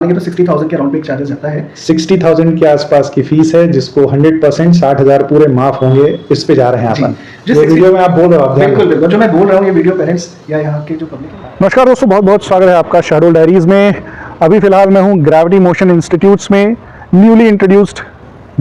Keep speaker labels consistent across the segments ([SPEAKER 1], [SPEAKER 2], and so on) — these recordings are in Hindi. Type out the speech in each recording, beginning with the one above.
[SPEAKER 1] तो 60,000 के अराउंड पे एक चार्जेस जाता है।
[SPEAKER 2] 60,000 के आसपास की फीस है, जिसको 100% 60,000 पूरे माफ होंगे, इस पे जा रहे हैं आप। जो वीडियो में आप बोल रहे हो, आप
[SPEAKER 1] बिल्कुल बिल्कुल, जो मैं बोल रहा हूँ ये वीडियो पेरेंट्स या यहाँ के जो पब्लिक है।
[SPEAKER 3] नमस्कार दोस्तों, बहुत बहुत स्वागत है आपका शहडोल डायरीज में। अभी फिलहाल मैं हूँ ग्रेविटी मोशन इंस्टीट्यूट्स में, न्यूली इंट्रोड्यूस्ड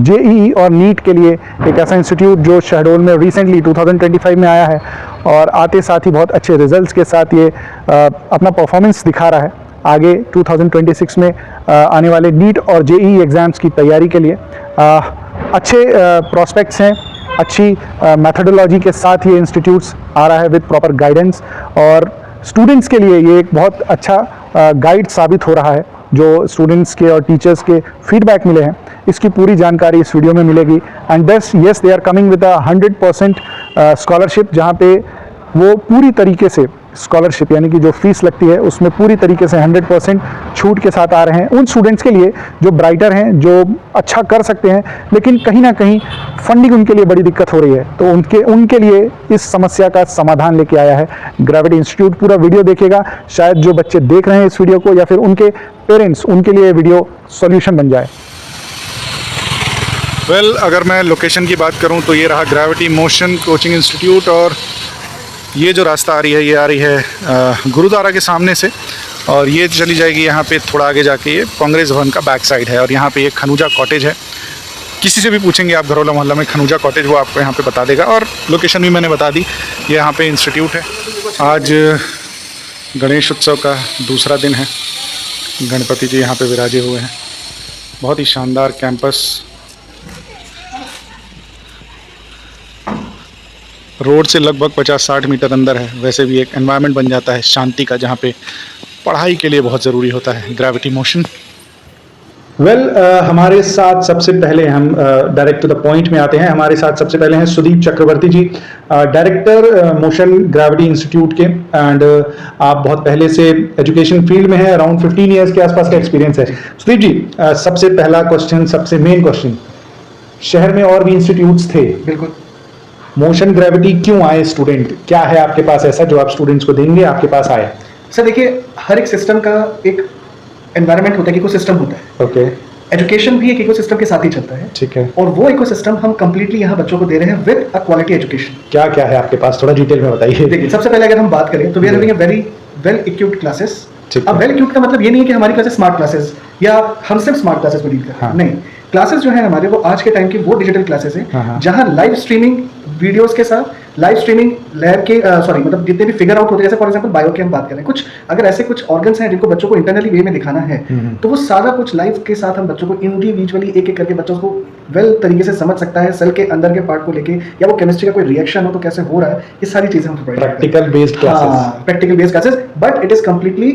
[SPEAKER 3] जेईई और नीट के लिए एक ऐसा इंस्टीट्यूट जो शहडोल में रिसेंटली 2025 में आया है और आते साथ ही बहुत अच्छे रिजल्ट्स के साथ ये अपना परफॉर्मेंस दिखा रहा है। आगे 2026 में आने वाले नीट और जेईई एग्ज़ाम्स की तैयारी के लिए अच्छे प्रॉस्पेक्ट्स हैं। अच्छी मेथडोलॉजी के साथ ये इंस्टीट्यूट्स आ रहा है विद प्रॉपर गाइडेंस, और स्टूडेंट्स के लिए ये एक बहुत अच्छा गाइड साबित हो रहा है। जो स्टूडेंट्स के और टीचर्स के फीडबैक मिले हैं, इसकी पूरी जानकारी इस वीडियो में मिलेगी। And best yes, they are coming with 100% scholarship, जहाँ पे वो पूरी तरीके से स्कॉलरशिप यानी कि जो फीस लगती है उसमें पूरी तरीके से 100% छूट के साथ आ रहे हैं उन स्टूडेंट्स के लिए जो ब्राइटर हैं, जो अच्छा कर सकते हैं, लेकिन कहीं ना कहीं फंडिंग उनके लिए बड़ी दिक्कत हो रही है। तो उनके लिए इस समस्या का समाधान लेके आया है ग्रेविटी इंस्टीट्यूट। पूरा वीडियो देखेगा, शायद जो बच्चे देख रहे हैं इस वीडियो को या फिर उनके पेरेंट्स, उनके लिए वीडियो सॉल्यूशन बन जाए।
[SPEAKER 2] वेल, अगर मैं लोकेशन की बात करूं तो ये रहा ग्रेविटी मोशन कोचिंग इंस्टीट्यूट, और ये जो रास्ता आ रही है ये आ रही है गुरुद्वारा के सामने से, और ये चली जाएगी यहाँ पे थोड़ा आगे जाके ये कांग्रेस भवन का बैक साइड है। और यहाँ पे एक खनूजा कॉटेज है। किसी से भी पूछेंगे आप घरौला मोहल्ला में खनूजा कॉटेज, वो आपको यहाँ पे बता देगा। और लोकेशन भी मैंने बता दी, ये यहाँ पे इंस्टीट्यूट है। आज गणेश उत्सव का दूसरा दिन है। गणपति जी यहाँ पे विराजे हुए हैं। बहुत ही शानदार कैंपस, रोड से लगभग 50-60 मीटर अंदर है। वैसे भी एक एनवायरनमेंट बन जाता है शांति का, जहाँ पे पढ़ाई के लिए बहुत ज़रूरी होता है ग्रेविटी मोशन। वेल, हमारे साथ सबसे पहले हम डायरेक्ट टू द पॉइंट में आते हैं। हमारे साथ सबसे पहले हैं सुदीप चक्रवर्ती जी, डायरेक्टर मोशन ग्रेविटी इंस्टीट्यूट के। एंड आप बहुत पहले से एजुकेशन फील्ड में हैं, अराउंड 15 ईयर्स के आसपास का एक्सपीरियंस है। सुदीप जी, सबसे पहला क्वेश्चन, सबसे मेन क्वेश्चन, शहर में और भी इंस्टीट्यूट्स थे,
[SPEAKER 1] बिल्कुल,
[SPEAKER 2] मोशन ग्रेविटी क्यों आए स्टूडेंट? क्या है आपके पास ऐसा जो आप स्टूडेंट्स को देंगे, आपके पास आए?
[SPEAKER 1] सर देखिए, हर एक सिस्टम का एक एनवायरनमेंट होता है, इकोसिस्टम होता है।
[SPEAKER 2] ओके,
[SPEAKER 1] एजुकेशन भी एक इकोसिस्टम के साथ ही चलता है।
[SPEAKER 2] ठीक है।
[SPEAKER 1] और वो इकोसिस्टम हम कंप्लीटली यहाँ बच्चों को दे रहे हैं विद अ क्वालिटी एजुकेशन।
[SPEAKER 2] क्या क्या है आपके पास, थोड़ा डिटेल में बताइए।
[SPEAKER 1] देखिए, सबसे पहले अगर हम बात करें तो we are having a very well equipped classes.
[SPEAKER 2] ठीक
[SPEAKER 1] अब
[SPEAKER 2] है।
[SPEAKER 1] वेल इक्विप्ड का मतलब ये नहीं है कि हमारी क्लासेस स्मार्ट क्लासेस या हम सिर्फ स्मार्ट क्लासेस में डील कर रहे हैं।
[SPEAKER 2] हाँ।
[SPEAKER 1] नहीं, क्लासेस जो है हमारे वो आज के टाइम की वो डिजिटल क्लासेस
[SPEAKER 2] हाँ,
[SPEAKER 1] हैं
[SPEAKER 2] हाँ।
[SPEAKER 1] जहां लाइव स्ट्रीमिंग वीडियोस के साथ, लाइव स्ट्रीमिंग लैब के मतलब जितने भी फिगर आउट होते हैं, जैसे फॉर एग्जांपल बायो की हम बात करें, कुछ अगर ऐसे कुछ ऑर्गन्स हैं जिनको बच्चों को इंटरनली वे में दिखाना है, तो वो सारा कुछ लाइव के साथ हम बच्चों को इंडिविजुअली एक एक करके बच्चों को वेल तरीके से समझ सकता है। सेल के अंदर के पार्ट को लेके, या वो केमिस्ट्री का कोई रिएक्शन हो तो कैसे हो रहा है, ये सारी चीजें हम
[SPEAKER 2] practical based classes.
[SPEAKER 1] Practical based classes, but it is completely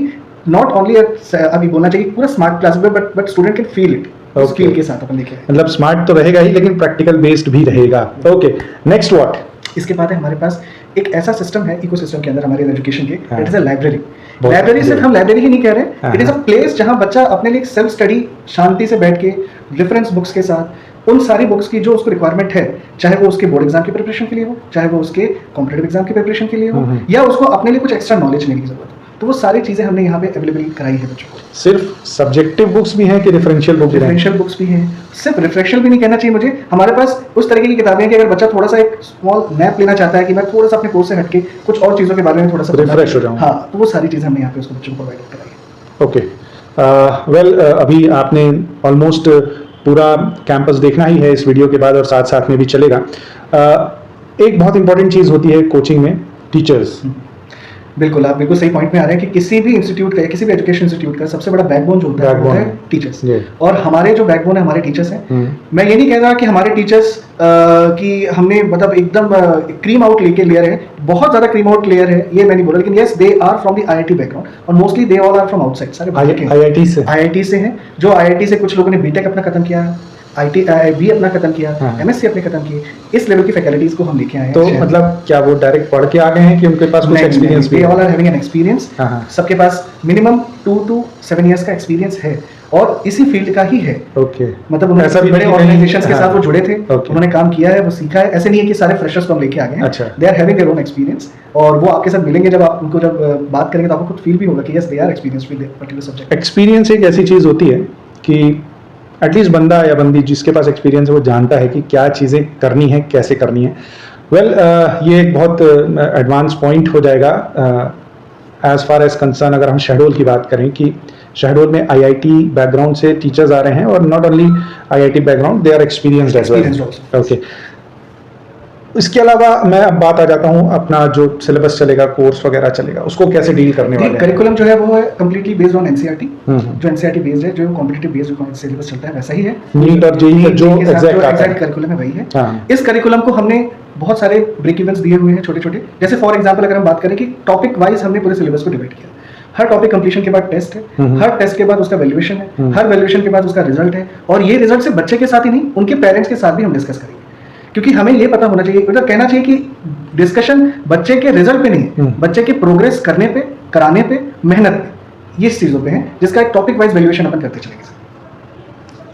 [SPEAKER 1] not only अभी बोलना चाहिए पूरा smart class, but student can feel it उस फील के साथ अपन देखें।
[SPEAKER 2] मतलब स्मार्ट तो रहेगा ही, लेकिन प्रैक्टिकल बेस्ड भी रहेगा। Okay, next what?
[SPEAKER 1] इसके बाद है हमारे पास एक ऐसा सिस्टम है इकोसिस्टम के अंदर हमारे एजुकेशन के,
[SPEAKER 2] हाँ।
[SPEAKER 1] It is a library.
[SPEAKER 2] बहुत
[SPEAKER 1] लाइब्रेरी सिर्फ हम लाइब्रेरी ही नहीं कह रहे,
[SPEAKER 2] हाँ।
[SPEAKER 1] इट इज अ प्लेस जहां बच्चा अपने लिए सेल्फ स्टडी शांति से बैठ के रेफरेंस बुक्स के साथ उन सारी बुक्स की जो उसको रिक्वायरमेंट है, चाहे वो उसके बोर्ड एग्जाम की प्रिपरेशन के लिए हो, चाहे वो उसके कॉम्पिटिटिव एग्जाम की प्रिपरेशन के लिए हो, या उसको अपने लिए कुछ एक्स्ट्रा नॉलेज लेने की जरूरत हो, तो वो सारी चीजें हमने यहाँ पे अवेलेबल कराई है बच्चों को।
[SPEAKER 2] सिर्फ सब्जेक्टिव बुक्स भी हैं कि रेफरेंशियल बुक्स भी हैं?
[SPEAKER 1] रेफरेंशियल बुक्स भी हैं। सिर्फ रेफरेंशियल भी नहीं कहना चाहिए मुझे, हमारे पास उस तरीके की किताबें हैं कि अगर बच्चा थोड़ा सा एक स्मॉल नैप लेना चाहता है कि मैं थोड़ा सा अपने कोर्स से हटके कुछ और चीज़ों के बारे में थोड़ा सा
[SPEAKER 2] रिफ्रेश हो जाऊं,
[SPEAKER 1] हाँ, तो वो सारी चीज़ें हमने यहाँ पे उसको बच्चों को प्रोवाइड कराई है।
[SPEAKER 2] ओके, वेल, अभी आपने ऑलमोस्ट पूरा कैंपस देखना ही है इस वीडियो के बाद, और साथ साथ में भी चलेगा। एक बहुत इंपॉर्टेंट चीज़ होती है कोचिंग में, टीचर्स।
[SPEAKER 1] बिल्कुल, आप बिल्कुल सही पॉइंट में आ रहे हैं कि किसी भी इंस्टीट्यूट का, किसी भी एजुकेशन इंस्टीट्यूट का सबसे बड़ा बैकबोन जो होता है वो है टीचर्स। और हमारे जो बैकबोन है हमारे टीचर्स हैं। मैं ये नहीं कह रहा कि हमारे टीचर्स कि हमने मतलब एकदम क्रीम आउट लेके लेयर है, बहुत ज्यादा क्रीम आउट लेयर है, ये मैं नहीं बोल रहा, लेकिन yes, they are from the IIT background, और mostly they all are from outside. सारे
[SPEAKER 2] आईआईटी से
[SPEAKER 1] हैं, जो आईआईटी से हैं, जो आईआईटी से कुछ लोगों ने बीटेक अपना खत्म किया, IT बी अपना खत्म किया,
[SPEAKER 3] हाँ।
[SPEAKER 1] MSc अपने खत्म किए, इस लेवल की फैकल्टीज को हम लेके आए हैं
[SPEAKER 3] तो
[SPEAKER 1] शहर में।
[SPEAKER 3] मतलब क्या वो डायरेक्ट पढ़ के आ गए हैं कि उनके पास कुछ एक्सपीरियंस भी
[SPEAKER 1] दे
[SPEAKER 3] है?
[SPEAKER 1] All are having an experience.
[SPEAKER 3] हाँ, हाँ।
[SPEAKER 1] सबके पास मिनिमम 2 to 7 इयर्स का एक्सपीरियंस है और इसी फील्ड का ही है।
[SPEAKER 3] ओके,
[SPEAKER 1] मतलब उन्होंने
[SPEAKER 3] ऐसा भी
[SPEAKER 1] बड़े
[SPEAKER 3] नहीं कि कहीं-
[SPEAKER 1] ऑर्गेनाइजेशंस के
[SPEAKER 3] हाँ।
[SPEAKER 1] साथ वो जुड़े थे,
[SPEAKER 3] ओके।
[SPEAKER 1] उन्होंने काम किया है, वो सीखा है। ऐसे नहीं है कि सारे फ्रेशर्स को हम लेके आ गए हैं।
[SPEAKER 3] अच्छा।
[SPEAKER 1] They are having their own experience और वो आपके साथ मिलेंगे, जब आप उनको जब बात करेंगे तो आपको खुद फील भी होगा कि yes they are experience with particular subject.
[SPEAKER 3] Experience एक ऐसी चीज़ होती है कि एटलीस्ट बंदा या बंदी जिसके पास एक्सपीरियंस है वो जानता है कि क्या चीज़ें करनी है, कैसे करनी है। वेल ये एक बहुत एडवांस पॉइंट हो जाएगा एज फार एज कंसर्न अगर हम शहडोल की बात करें कि शहडोल में IIT बैकग्राउंड से टीचर्स आ रहे हैं और not only IIT background, they are experienced as well.
[SPEAKER 1] Experienced
[SPEAKER 3] okay, इसके अलावा मैं अब बात आ जाता हूँ अपना जो सिलेबस चलेगा, कोर्स वगैरह चलेगा, उसको कैसे डील करने वाले हैं?
[SPEAKER 1] करिकुलम जो है वो है कंप्लीटली बेस्ड ऑन NCERT।
[SPEAKER 3] हम्म।
[SPEAKER 1] जो NCERT बेस्ड है, जो कॉम्पिटिटिव बेस्ड सिलेबस चलता है वैसा ही है।
[SPEAKER 3] नीट और JEE का जो
[SPEAKER 1] के साथ
[SPEAKER 3] exact आता है।
[SPEAKER 1] exact करिकुलम है वही है।
[SPEAKER 3] हाँ।
[SPEAKER 1] इस करिकुलम को हमने बहुत सारे ब्रेक इवेंट्स दिए हुए हैं छोटे छोटे। जैसे फॉर एग्जांपल अगर हम बात करें कि टॉपिक वाइज हमने पूरे सिलेबस को डिवाइड किया। हर टॉपिक कंप्लीशन के बाद टेस्ट है, हर टेस्ट के बाद उसका वैल्यूएशन है, हर वैल्यूएशन के बाद उसका रिजल्ट है, और ये रिजल्ट सिर्फ बच्चे के साथ ही नहीं, उनके पेरेंट्स के साथ भी हम डिस्कस करेंगे। क्योंकि हमें ये पता होना चाहिए, मतलब कहना चाहिए कि डिस्कशन बच्चे के रिजल्ट पे नहीं है, बच्चे के प्रोग्रेस करने पे, कराने पे, मेहनत पे, ये चीजों पे है, जिसका एक टॉपिक वाइज वैल्यूएशन अपन करते चलेंगे।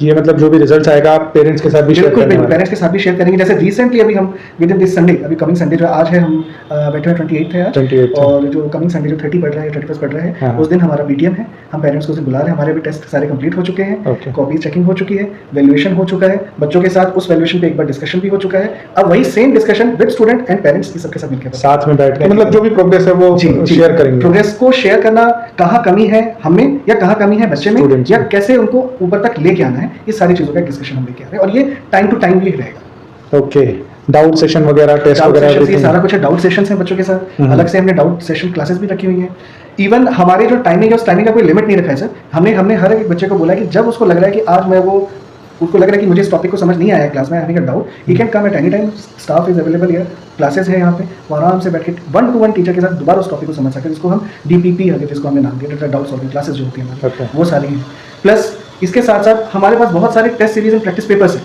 [SPEAKER 3] ये मतलब जो भी रिजल्ट आएगा आप पेरेंट्स के साथ भी शेयर
[SPEAKER 1] बिल्कुल
[SPEAKER 3] करने
[SPEAKER 1] बिल्कुल,
[SPEAKER 3] वाले हैं?
[SPEAKER 1] पेरेंट्स के साथ भी शेयर करेंगे। जैसे रिसेंटली अभी हम विद इन दिस संडे, अभी कमिंग संडे जो आज है, हम बैठे हुए 28 है आज,
[SPEAKER 3] 28 है।
[SPEAKER 1] और जो कमिंग संडे जो 30 बढ़ रहा है, 31 बढ़ रहा है,
[SPEAKER 3] हाँ।
[SPEAKER 1] उस दिन हमारा BTM है। हम पेरेंट्स को उसे बुला रहे हैं। हमारे भी टेस्ट सारे कंप्लीट हो चुके हैं,
[SPEAKER 3] Okay.
[SPEAKER 1] कॉपी चेकिंग हो चुकी है, वैल्यूएशन हो चुका है, बच्चों के साथ उस वैल्यूएशन पे एक बार डिस्कशन भी हो चुका है। अब वही same discussion with student and parents सबके साथ मिलकर
[SPEAKER 3] साथ में बैठ के मतलब जो भी प्रोग्रेस है वो शेयर करेंगे।
[SPEAKER 1] प्रोग्रेस को शेयर करना, कहाँ कमी है हमें या कहाँ कमी है बच्चे में,
[SPEAKER 3] Students
[SPEAKER 1] या
[SPEAKER 3] में।
[SPEAKER 1] कैसे उनको ऊपर तक लेके आना है, ये सारी चीजों का डिस्कशन हम लेके आ रहे हैं, और ये टाइम टू टाइम भी रहेगा।
[SPEAKER 3] ओके, डाउट सेशन वगैरह, टेस्ट
[SPEAKER 1] डाउट
[SPEAKER 3] वगैरह
[SPEAKER 1] सेशन, ये
[SPEAKER 3] everything?
[SPEAKER 1] सारा कुछ है। डाउट सेशंस हैं बच्चों के साथ,
[SPEAKER 3] हम्म।
[SPEAKER 1] अलग से हमने डाउट सेशन क्लासेस भी रखी हुई हैं। इवन हमारे जो टाइमिंग है, उस टाइमिंग का कोई लिमिट नहीं रखा है सर। हमने हर एक बच्चे को बोला कि जब उसको लग रहा है कि आज मैं वो, उसको लग रहा है कि मुझे इस टॉपिक को समझ नहीं आया क्लास में, having a doubt, he can come at any time, staff is available here, classes है यहाँ पे, वो आराम से बैठ के 1-to-1 टीचर के साथ दोबारा उस टॉपिक को समझ सकते हैं, जिसको हम DPP आगे, जिसको हमने नाम दिया, डाउट सॉल्विंग क्लासेस जो होती है हमारी,
[SPEAKER 3] Okay.
[SPEAKER 1] वो सारी हैं। प्लस इसके साथ साथ हमारे पास बहुत सारे test series and practice papers हैं।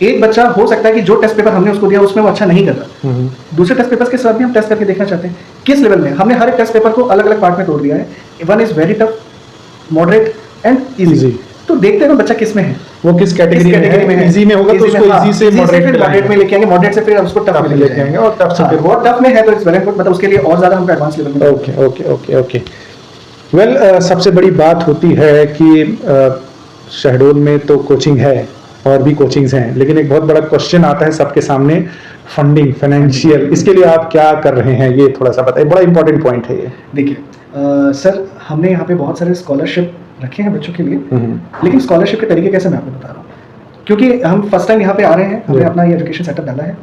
[SPEAKER 1] एक बच्चा हो सकता है कि जो टेस्ट पेपर हमने उसको दिया उसमें वो अच्छा नहीं कर रहा, दूसरे टेस्ट पेपर्स के साथ भी हम टेस्ट करके देखना चाहते हैं किस लेवल में। हमने हर एक टेस्ट पेपर को अलग अलग पार्ट में तोड़ दिया है। One is very tough, moderate and
[SPEAKER 3] Easy.
[SPEAKER 1] Easy. तो देखते हैं बच्चा किस में है,
[SPEAKER 3] वो किस कैटेगरी में है। इजी में होगा तो उसको इजी से
[SPEAKER 1] मॉडरेट में लेके आएंगे, मॉडरेट से फिर उसको टफ में
[SPEAKER 3] लेके आएंगे, और टफ से
[SPEAKER 1] हाँ,
[SPEAKER 3] फिर
[SPEAKER 1] वो टफ में है तो इट्स वेरी गुड, मतलब उसके लिए और ज्यादा हमको एडवांस लेवल में।
[SPEAKER 3] Okay okay okay okay. Well, सबसे बड़ी बात होती है कि शहडोल में तो कोचिंग है और भी कोचिंग्स हैं, लेकिन एक बहुत बड़ा क्वेश्चन आता है सबके सामने, फंडिंग, फाइनेंशियल। इसके लिए आप क्या कर रहे हैं, ये थोड़ा सा बताइए, बड़ा इंपॉर्टेंट पॉइंट है ये।
[SPEAKER 1] देखिए सर, हमने यहाँ पे बहुत सारे स्कॉलरशिप रखे हैं बच्चों के लिए, लेकिन स्कॉलरशिप के तरीके कैसे मैं आपको बता रहा हूँ, क्योंकि हम फर्स्ट टाइम यहाँ पे आ रहे हैं, हमने अपना ये एजुकेशन सेटअप डाला है,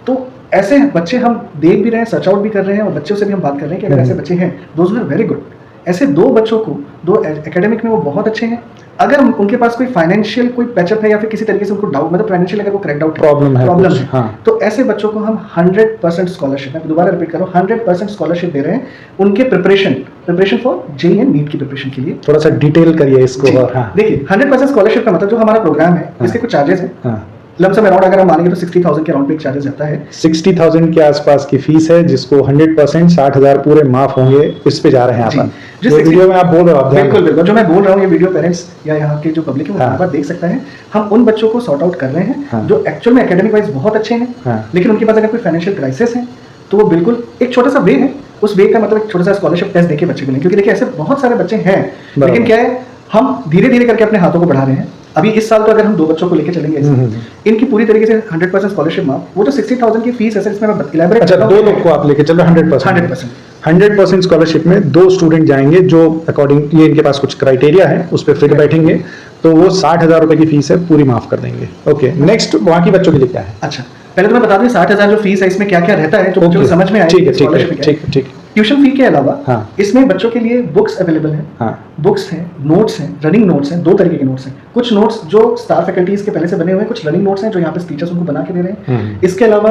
[SPEAKER 1] तो ऐसे बच्चे हम देख भी रहे हैं, सर्च आउट भी कर रहे हैं, और बच्चों से भी हम बात कर रहे हैं कि अगर ऐसे बच्चे हैं, दोज आर वेरी गुड। ऐसे दो बच्चों को, दो एकेडमिक में वो बहुत अच्छे हैं, अगर उनके पास कोई फाइनेंशियल कोई पैचअप है या फिर किसी तरीके से उनको डाउट, मतलब फाइनेंशियल अगर वो क्रैक्ड आउट
[SPEAKER 3] प्रॉब्लम है,
[SPEAKER 1] हाँ, तो ऐसे बच्चों को हम 100% स्कॉलरशिप, मैं दोबारा रिपीट कर रहा हूँ, 100% स्कॉलरशिप दे रहे हैं उनके प्रिपरेशन फॉर JEE एंड नीट की प्रिपरेशन के लिए।
[SPEAKER 3] थोड़ा सा डिटेल करिए इसको। हाँ।
[SPEAKER 1] देखिए 100% स्कॉलरशिप का मतलब जो हमारा प्रोग्राम है, इसके कुछ चार्जेस हैं।
[SPEAKER 3] हाँ।
[SPEAKER 1] लमसम अराउंड अगर हम मानेंगे तो 60,000 के अराउंड पे एक चार्जेस जाता है।
[SPEAKER 3] 60,000 के आसपास की फीस है, जिसको 100% 60,000 पूरे माफ होंगे, इस पे जा रहे हैं आप।
[SPEAKER 1] जिस
[SPEAKER 3] जो वीडियो में आप बोल रहे हो, आप ध्यान
[SPEAKER 1] बिल्कुल बिल्कुल, जो मैं बोल रहा हूँ ये वीडियो पेरेंट्स या यहाँ के जो पब्लिक है वो
[SPEAKER 3] हाँ।
[SPEAKER 1] एक बार देख सकता है। हम उन बच्चों को सॉर्ट आउट कर रहे हैं
[SPEAKER 3] हाँ।
[SPEAKER 1] जो एक्चुअल में एकेडमिक वाइज बहुत अच्छे हैं,
[SPEAKER 3] हाँ।
[SPEAKER 1] लेकिन उनके पास अगर कोई फाइनेंशियल क्राइसिस है तो वो बिल्कुल एक छोटा सा वे है, उस वे का मतलब एक छोटा सा स्कॉलरशिप टेस्ट देके बच्चे को लें, क्योंकि देखिए ऐसे बहुत सारे बच्चे हैं, लेकिन क्या है, हम धीरे धीरे करके अपने हाथों को बढ़ा रहे हैं। अभी इस साल तो अगर हम 2 बच्चों को लेके चलेंगे ऐसे, इनकी पूरी तरीके से 100% स्कॉलरशिप माफ, वो जो 60,000 की फीस है सर, इसमें मैं इलैबोरेट
[SPEAKER 3] अच्छा, 2 लोग को आप लेके चल रहे हो 100%। 100% स्कॉलरशिप में 2 स्टूडेंट जाएंगे, जो अकॉर्डिंग ये इनके पास कुछ क्राइटेरिया है, उस पर फिट बैठेंगे, तो वो 60,000 रुपए की फीस है, पूरी माफ कर देंगे। ओके, नेक्स्ट वहाँ की बच्चों के लिए क्या है?
[SPEAKER 1] अच्छा, पहले तो मैं बता दूं 60,000 जो फीस है, इसमें क्या क्या रहता है जो बच्चों को समझ में आए।
[SPEAKER 3] ठीक है ठीक है ठीक है ठीक है।
[SPEAKER 1] ट्यूशन फी के अलावा
[SPEAKER 3] हाँ।
[SPEAKER 1] इसमें बच्चों के लिए बुक्स अवेलेबल हैं,
[SPEAKER 3] हाँ।
[SPEAKER 1] बुक्स हैं, नोट्स हैं, रनिंग नोट्स हैं, 2 तरीके के नोट्स हैं। कुछ नोट्स जो स्टाफ फैकल्टीज के पहले से बने हुए हैं, कुछ रनिंग नोट्स हैं जो यहाँ पे टीचर्स उनको बना के दे रहे हैं। इसके अलावा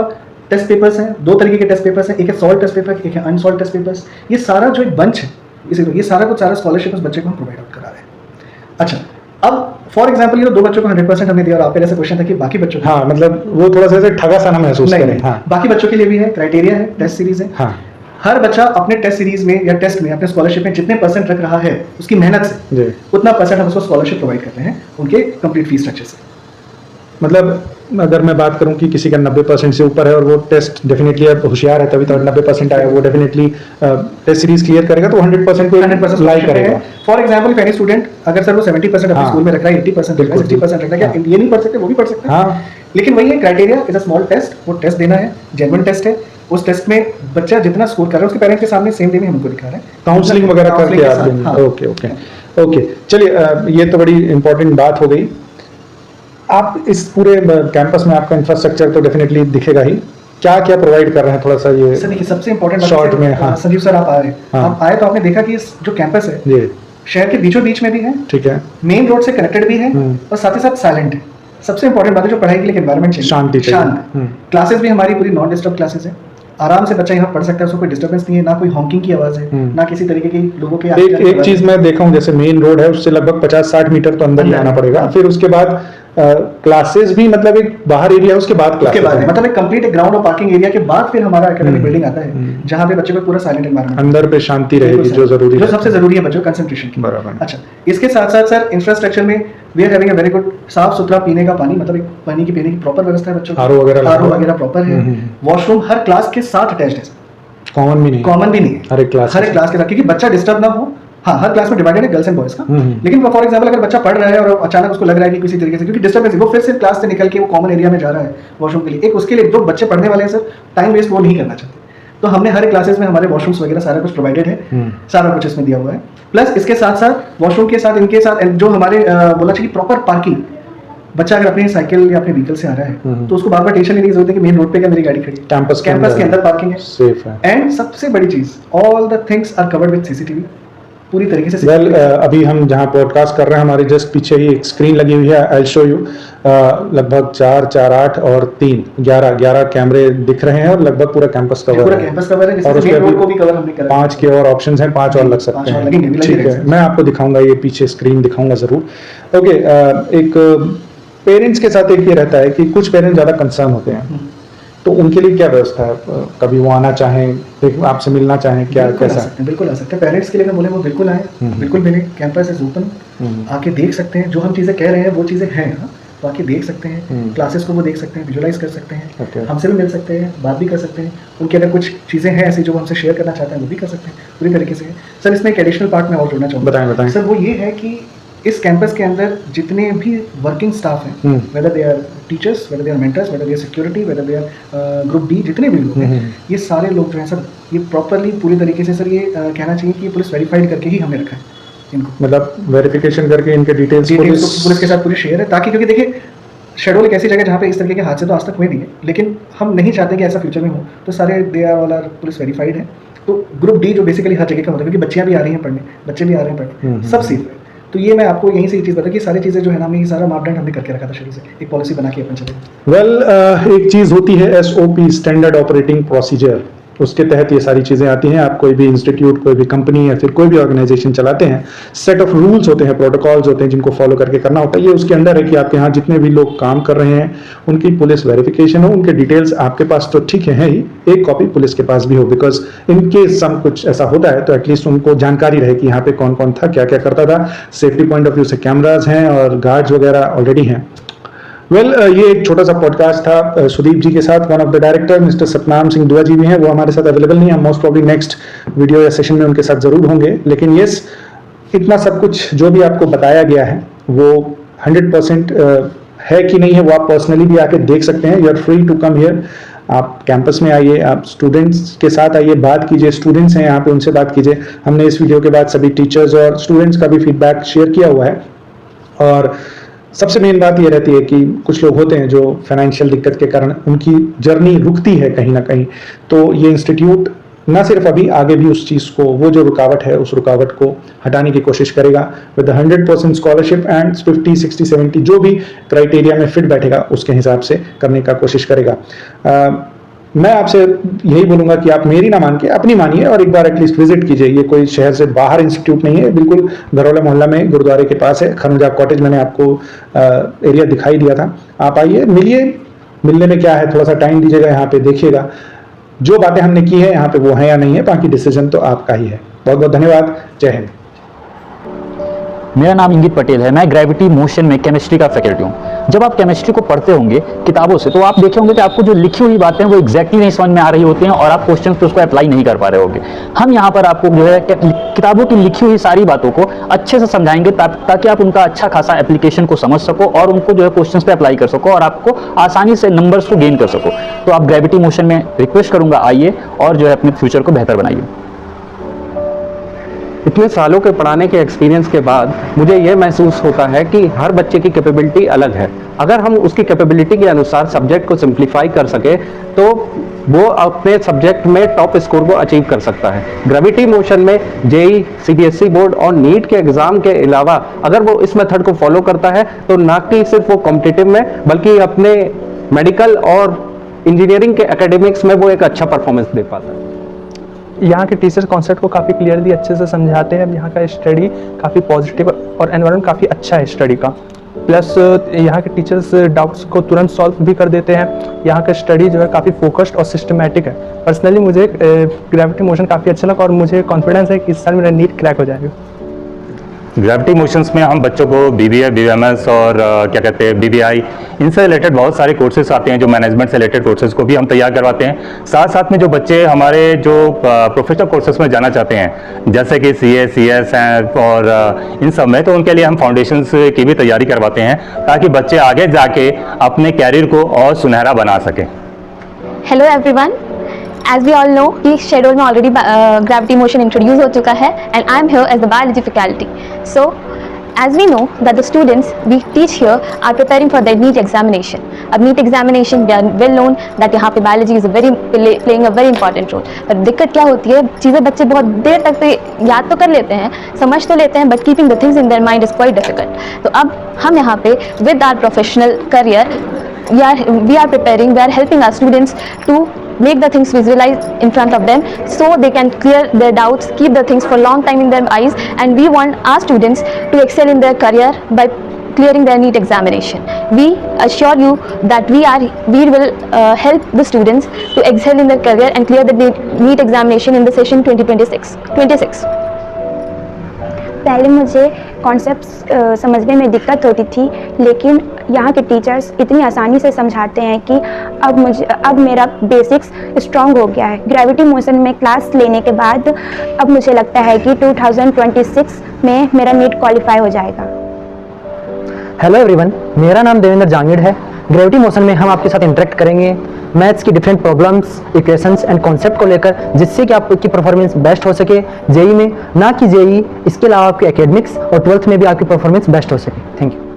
[SPEAKER 1] टेस्ट पेपर्स हैं, 2 तरीके के टेस्ट पेपर्स हैं, एक है सॉल्व टेस्ट पेपर, एक है अनसॉल्व टेस्ट पेपर्स। ये सारा जो एक बंच है, ये सारा कुछ सारा स्कॉलरशिप उस बच्चे को हम प्रोवाइड आउट करा रहे हैं। अच्छा, अब फॉर एग्जाम्पल ये 2 बच्चों को 100% हमने दिया और आप पे ऐसा क्वेश्चन था कि बाकी बच्चों
[SPEAKER 3] हाँ, मतलब वो थोड़ा सा ऐसे ठगा सा ना महसूस
[SPEAKER 1] नहीं,
[SPEAKER 3] करें।
[SPEAKER 1] नहीं,
[SPEAKER 3] हाँ
[SPEAKER 1] बाकी बच्चों के लिए भी है, क्राइटेरिया है, टेस्ट सीरीज है।
[SPEAKER 3] हाँ
[SPEAKER 1] हर बच्चा अपने टेस्ट सीरीज में या टेस्ट में अपने स्कॉलरशिप में जितने परसेंट रख रहा है उसकी मेहनत से,
[SPEAKER 3] जी,
[SPEAKER 1] उतना परसेंट हम उसको स्कॉलरशिप प्रोवाइड करते हैं उनके कंप्लीट फीस स्ट्रक्चर से।
[SPEAKER 3] मतलब अगर मैं बात करूं कि किसी का 90% से ऊपर है और वो टेस्ट डेफिनेटली अब होशियार है तभी तो 90% आया, वो डेफिनेटली टेस्ट सीरीज क्लियर करेगा तो 100% को
[SPEAKER 1] 100%
[SPEAKER 3] लाई करेगा।
[SPEAKER 1] फॉर एग्जाम्पल एनी स्टूडेंट अगर सर वो 70% अपने
[SPEAKER 3] हाँ।
[SPEAKER 1] स्कूल में रख रहा है, 80% रख रहा है, 60% रख रहा है, क्या ये नहीं पढ़ सकते, वो भी पढ़ सकते हैं।
[SPEAKER 3] हाँ
[SPEAKER 1] लेकिन वही है, criteria is a small test, वो टेस्ट देना है, जेन्युइन टेस्ट है। उस टेस्ट में बच्चा जितना स्कोर कर रहा है उसके पेरेंट्स के सामने सेम डे में हमको दिखा रहा है,
[SPEAKER 3] काउंसलिंग वगैरह करके
[SPEAKER 1] के
[SPEAKER 3] आप
[SPEAKER 1] साथ,
[SPEAKER 3] देंगे।
[SPEAKER 1] हाँ।
[SPEAKER 3] ओके ओके ओके, चलिए ये तो बड़ी इंपॉर्टेंट बात हो गई। आप इस पूरे कैंपस में आपका इंफ्रास्ट्रक्चर तो डेफिनेटली दिखेगा ही, क्या क्या प्रोवाइड कर रहे हैं थोड़ा सा ये
[SPEAKER 1] सर देखिए, सबसे इंपॉर्टेंट
[SPEAKER 3] शॉर्ट में। हाँ
[SPEAKER 1] संजीव सर आप आए,
[SPEAKER 3] हाँ।
[SPEAKER 1] आप आए तो आपने देखा कि इस जो कैंपस है
[SPEAKER 3] जी
[SPEAKER 1] शहर के बीचों बीच में भी है,
[SPEAKER 3] ठीक है,
[SPEAKER 1] मेन रोड से कनेक्टेड भी है और साथ ही साथ साइलेंट है। सबसे इंपॉर्टेंट बात है जो पढ़ाई के लिए एनवायरनमेंट चाहिए,
[SPEAKER 3] शांति चाहिए।
[SPEAKER 1] शांत। क्लासेस भी हमारी पूरी नॉन डिस्टर्ब क्लासेस है, आराम से बच्चा यहाँ पढ़ सकता है, उसको कोई डिस्टर्बेंस नहीं है, ना कोई हॉकिंग की आवाज है, ना किसी तरीके की लोगों के
[SPEAKER 3] एक चीज मैं देखा हूँ, जैसे मेन रोड है उससे लगभग 50-60 मीटर तो अंदर ही आना पड़ेगा, फिर उसके बाद क्लासेस भी मतलब एक बाहर एरिया है, उसके बाद
[SPEAKER 1] उसके
[SPEAKER 3] क्लासेस
[SPEAKER 1] बाद
[SPEAKER 3] हैं।
[SPEAKER 1] मतलब एक कंप्लीट ग्राउंड और पार्किंग एरिया के बाद फिर हमारा एकेडमिक बिल्डिंग आता है जहाँ पे बच्चे को पूरा साइलेंट एनवायरनमेंट,
[SPEAKER 3] अंदर पे शांति रहेगी जो जरूरी
[SPEAKER 1] जो
[SPEAKER 3] है,
[SPEAKER 1] सबसे जरूरी है बच्चों कंसंट्रेशन की।
[SPEAKER 3] बराबर।
[SPEAKER 1] अच्छा, इसके साथ साथ सर इंफ्रास्ट्रक्चर में we are having a very good साफ सुथरा पीने का पानी, मतलब एक पानी की पीने की प्रॉपर व्यवस्था है बच्चों की,
[SPEAKER 3] RO वगैरह लगा
[SPEAKER 1] RO
[SPEAKER 3] हुआ है।
[SPEAKER 1] वगैरह प्रॉपर है, वॉशरूम हर क्लास के साथ अटैच्ड है,
[SPEAKER 3] कॉमन भी नहीं,
[SPEAKER 1] कॉमन भी नहीं है,
[SPEAKER 3] हर एक क्लास
[SPEAKER 1] हर एक क्लास के साथ, क्योंकि बच्चा डिस्टर्ब ना हो। हाँ, हर क्लास में डिवाइडेड है गर्ल्स एंड बॉयज का, लेकिन फॉर एग्जांपल अगर बच्चा पढ़ रहा है और अचानक उसको लग रहा है कि किसी तरीके से, क्योंकि डिस्टर्बेंस वो फिर से क्लास से निकल के वो कॉमन एरिया में जा रहा है वॉशरूम के लिए, एक उसके लिए जो बच्चे पढ़ने वाले हैं सर टाइम वेस्ट वो नहीं करना चाहते, तो हमने हर क्लासेस में हमारे वॉशरूम्स वगैरह सारा कुछ प्रोवाइडेड है, सारा कुछ इसमें दिया हुआ है। प्लस इसके साथ साथ वॉशरूम के साथ इनके साथ जो हमारे बोला चाहिए प्रॉपर पार्किंग, बच्चा अगर अपनी साइकिल या अपने व्हीकल से आ रहा है तो उसको बार बार टेंशन लेने की जरूरत है कि मेन रोड पे क्या मेरी गाड़ी खड़ी है,
[SPEAKER 3] कैंपस
[SPEAKER 1] के अंदर पार्किंग है,
[SPEAKER 3] सेफ है।
[SPEAKER 1] एंड सबसे बड़ी चीज all the things are covered with CCTV, पूरी तरीके से।
[SPEAKER 3] वेल अभी हम जहाँ पॉडकास्ट कर रहे हैं हमारे जस्ट पीछे ही एक स्क्रीन लगी हुई है, आई शो यू, लगभग 4, 4, 8 और 3, 11 कैमरे दिख रहे हैं और लगभग पूरा कैंपस कवर
[SPEAKER 1] पूरा
[SPEAKER 3] है,
[SPEAKER 1] कैंपस कवर है,
[SPEAKER 3] और
[SPEAKER 1] जिसमें
[SPEAKER 3] उसमें
[SPEAKER 1] मेन रोड को भी कवर हमने करा है।
[SPEAKER 3] 5 के और ऑप्शंस हैं, 5 और लग सकते
[SPEAKER 1] 5 और
[SPEAKER 3] हैं,
[SPEAKER 1] लगेंगे, भी
[SPEAKER 3] ठीक
[SPEAKER 1] लगेंगे।
[SPEAKER 3] है, मैं आपको दिखाऊंगा, ये पीछे स्क्रीन दिखाऊंगा जरूर। ओके, एक पेरेंट्स के साथ एक ये रहता है कि कुछ पेरेंट्स ज़्यादा कंसर्न होते हैं, तो उनके लिए क्या व्यवस्था है, कभी वो आना चाहें, आपसे मिलना चाहें, क्या कैसा?
[SPEAKER 1] बिल्कुल आ सकते हैं, पेरेंट्स के लिए मैं बोले वो बिल्कुल आए, बिल्कुल मिले, कैंपस इज ओपन, आके देख सकते हैं, जो हम चीज़ें कह रहे हैं वो चीज़ें हैं, हाँ, तो आके देख सकते हैं, क्लासेस को वो देख सकते हैं, विजुलाइज कर सकते हैं, हमसे भी मिल सकते हैं, बात भी कर सकते हैं, उनके अगर कुछ चीज़ें हैं ऐसी जो हमसे शेयर करना चाहते हैं वो भी कर सकते हैं पूरी तरीके से। सर इसमें एक एडिशनल पार्ट में और जोड़ना चाहूँगा,
[SPEAKER 3] बताएं।
[SPEAKER 1] सर वो ये है कि इस कैंपस के अंदर जितने भी वर्किंग स्टाफ हैं, whether they are teachers, whether they are mentors, whether they are security, whether they are group D, जितने भी लोग हैं, ये सारे लोग जो हैं सर ये प्रॉपरली पूरी तरीके से सर ये कहना चाहिए कि पुलिस वेरीफाइड करके ही हमने रखा है इनको,
[SPEAKER 3] मतलब वेरिफिकेशन करके इनके डिटेल्स
[SPEAKER 1] पुलिस के साथ पूरी शेयर है, ताकि क्योंकि देखिए शेड्यूल एक ऐसी जगह जहाँ पे इस तरीके के हादसे तो आज तक हुए नहीं है, लेकिन हम नहीं चाहते कि ऐसा फ्यूचर में हो, तो सारे they are all are police verified है। तो ग्रुप डी जो बेसिकली हर जगह का होता है, क्योंकि बच्चियाँ भी आ रही हैं पढ़ने, बच्चे भी आ रहे हैं पढ़ने, सब सेफ है। तो ये मैं आपको यहीं से ये चीज़ बता कि सारी चीज़ें जो है ना, हमने ये सारा मापदंड हमने करके रखा था शुरू से, एक पॉलिसी बना के अपन चले।
[SPEAKER 3] वेल एक चीज़ होती है SOP, स्टैंडर्ड ऑपरेटिंग प्रोसीजर, उसके तहत ये सारी चीज़ें आती हैं। आप कोई भी इंस्टीट्यूट, कोई भी कंपनी या फिर कोई भी ऑर्गेनाइजेशन चलाते हैं, सेट ऑफ रूल्स होते हैं, प्रोटोकॉल्स होते हैं जिनको फॉलो करके करना होता है। ये उसके अंदर है कि आपके यहाँ जितने भी लोग काम कर रहे हैं उनकी पुलिस वेरिफिकेशन हो, उनके डिटेल्स आपके पास तो ठीक है ही, एक कॉपी पुलिस के पास भी हो, बिकॉज इन केस सम कुछ ऐसा होता है तो एटलीस्ट उनको जानकारी रहे कि यहाँ पे कौन कौन था, क्या क्या करता था। सेफ्टी पॉइंट ऑफ व्यू से कैमराज हैं और गार्ड्स वगैरह ऑलरेडी हैं। वेल ये एक छोटा सा पॉडकास्ट था सुदीप जी के साथ। One of the director mister Satnam Singh दुआ जी भी हैं, वो हमारे साथ अवेलेबल नहीं है, मोस्ट प्रॉब्ली नेक्स्ट वीडियो या सेशन में उनके साथ जरूर होंगे। लेकिन यस, इतना सब कुछ जो भी आपको बताया गया है वो 100% है कि नहीं है वो आप पर्सनली भी आके देख सकते हैं। You are free to come here, आप कैंपस में आइए, आप स्टूडेंट्स के साथ आइए, बात कीजिए, स्टूडेंट्स हैं यहाँ पे उनसे बात कीजिए। हमने इस वीडियो के बाद सभी टीचर्स और स्टूडेंट्स का भी फीडबैक शेयर किया हुआ है। और सबसे मेन बात ये रहती है कि कुछ लोग होते हैं जो फाइनेंशियल दिक्कत के कारण उनकी जर्नी रुकती है कहीं ना कहीं, तो ये इंस्टीट्यूट ना सिर्फ अभी आगे भी उस चीज़ को, वो जो रुकावट है उस रुकावट को हटाने की कोशिश करेगा विद 100% स्कॉलरशिप एंड 50, 60, 70 जो भी क्राइटेरिया में फिट बैठेगा उसके हिसाब से करने का कोशिश करेगा। मैं आपसे यही बोलूंगा कि आप मेरी ना मान के अपनी मानिए और एक बार एटलीस्ट विजिट कीजिए। ये कोई शहर से बाहर इंस्टीट्यूट नहीं है, बिल्कुल घरौला मोहल्ला में गुरुद्वारे के पास है। खनुजा कॉटेज मैंने आपको एरिया दिखाई दिया था। आप आइए, मिलिए, मिलने में क्या है, थोड़ा सा टाइम दीजिएगा, यहाँ पे देखिएगा जो बातें हमने की है यहाँ पे वो है या नहीं है, बाकी डिसीजन तो आपका ही है। बहुत बहुत धन्यवाद। जय हिंद।
[SPEAKER 4] मेरा नाम इंगित पटेल है। मैं ग्रेविटी मोशन में केमिस्ट्री का फैकल्टी हूँ। जब आप केमिस्ट्री को पढ़ते होंगे किताबों से तो आप देखे होंगे कि आपको जो लिखी हुई बातें हैं वो एग्जैक्टली नहीं समझ में आ रही होती हैं और आप क्वेश्चन पे उसको अप्लाई नहीं कर पा रहे होंगे। हम यहाँ पर आपको जो है किताबों की लिखी हुई सारी बातों को अच्छे से समझाएंगे ताकि आप उनका अच्छा खासा एप्लीकेशन को समझ सको और उनको जो है क्वेश्चन पे अप्लाई कर सको और आपको आसानी से नंबर्स को गेन कर सको। तो आप ग्रेविटी मोशन में रिक्वेस्ट करूंगा, आइए और जो है अपने फ्यूचर को बेहतर बनाइए।
[SPEAKER 5] इतने सालों के पढ़ाने के एक्सपीरियंस के बाद मुझे ये महसूस होता है कि हर बच्चे की कैपेबिलिटी अलग है। अगर हम उसकी कैपेबिलिटी के अनुसार सब्जेक्ट को सिंप्लीफाई कर सके तो वो अपने सब्जेक्ट में टॉप स्कोर को अचीव कर सकता है। ग्रेविटी मोशन में जेई, सीबीएसई बोर्ड और नीट के एग्जाम के अलावा अगर वो इस मेथड को फॉलो करता है तो ना कि सिर्फ वो कॉम्पिटिटिव में बल्कि अपने मेडिकल और इंजीनियरिंग के एकेडमिक्स में वो एक अच्छा परफॉर्मेंस दे पाता है।
[SPEAKER 6] यहाँ के टीचर्स कॉन्सेप्ट को काफ़ी क्लियरली अच्छे से समझाते हैं। यहाँ का स्टडी काफ़ी पॉजिटिव और एनवायरनमेंट काफ़ी अच्छा है स्टडी का। प्लस यहाँ के टीचर्स डाउट्स को तुरंत सॉल्व भी कर देते हैं। यहाँ का स्टडी जो है काफ़ी फोकस्ड और सिस्टमैटिक है। पर्सनली मुझे ग्रेविटी मोशन काफ़ी अच्छा लगा और मुझे कॉन्फिडेंस है कि इस साल मेरा नीट क्रैक हो जाएगा।
[SPEAKER 4] ग्रेविटी मोशंस में हम बच्चों को बीबीए, बीबीएमएस और क्या कहते हैं बीबीआई, इनसे रिलेटेड बहुत सारे कोर्सेज आते हैं जो मैनेजमेंट से रिलेटेड कोर्सेज को भी हम तैयार करवाते हैं। साथ साथ में जो बच्चे हमारे जो प्रोफेशनल कोर्सेज में जाना चाहते हैं जैसे कि सीए, सीएस और इन सब में, तो उनके लिए हम फाउंडेशंस की भी तैयारी करवाते हैं ताकि बच्चे आगे जाके अपने कैरियर को और सुनहरा बना सकें।
[SPEAKER 7] Hello everyone, as we all know कि शेड्यूल में ऑलरेडी ग्रेविटी मोशन इंट्रोड्यूस हो चुका है and I am here as the biology faculty. So as we know that the students we teach here are preparing for their NEET examination. अब NEET examination we are well known that यहाँ पे biology is playing a very important role. पर दिक्कत क्या होती है, चीज़ें बच्चे बहुत देर तक तो याद तो कर लेते हैं, समझ तो लेते हैं, but keeping the things in their mind is quite difficult. तो अब हम यहाँ पे with our professional career we are preparing, we are helping our students to make the things visualize in front of them so they can clear their doubts, keep the things for long time in their eyes, and we want our students to excel in their career by clearing their NEET examination. We assure you that we will help the students to excel in their career and clear the NEET examination in the session 2026.
[SPEAKER 8] पहले मुझे कॉन्सेप्ट्स समझने में दिक्कत होती थी, लेकिन यहाँ के टीचर्स इतनी आसानी से समझाते हैं कि अब मेरा बेसिक्स स्ट्रॉन्ग हो गया है। ग्रेविटी मोशन में क्लास लेने के बाद अब मुझे लगता है कि 2026 में मेरा नीट क्वालिफाई हो जाएगा।
[SPEAKER 9] हेलो एवरीवन, मेरा नाम देवेंद्र जांगिड़ है। ग्रेविटी मोशन में हम आपके साथ इंटरेक्ट करेंगे मैथ्स की different problems, equations and concept को लेकर, जिससे कि आपकी परफॉर्मेंस बेस्ट हो सके जेई में, ना कि जेई, इसके अलावा आपके एकेडमिक्स और 12th में भी आपकी परफॉर्मेंस बेस्ट हो सके। Thank you.